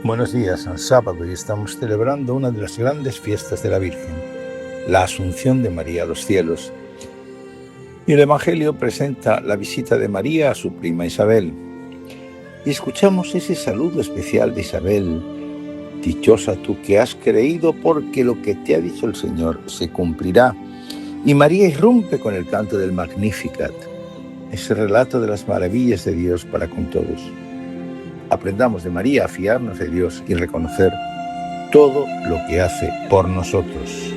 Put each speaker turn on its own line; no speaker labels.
Buenos días, San Sábado, y estamos celebrando una de las grandes fiestas de la Virgen, la Asunción de María a los cielos. Y el Evangelio presenta la visita de María a su prima Isabel. Y escuchamos ese saludo especial de Isabel: dichosa tú que has creído, porque lo que te ha dicho el Señor se cumplirá. Y María irrumpe con el canto del Magnificat, ese relato de las maravillas de Dios para con todos. Aprendamos de María a fiarnos de Dios y reconocer todo lo que hace por nosotros.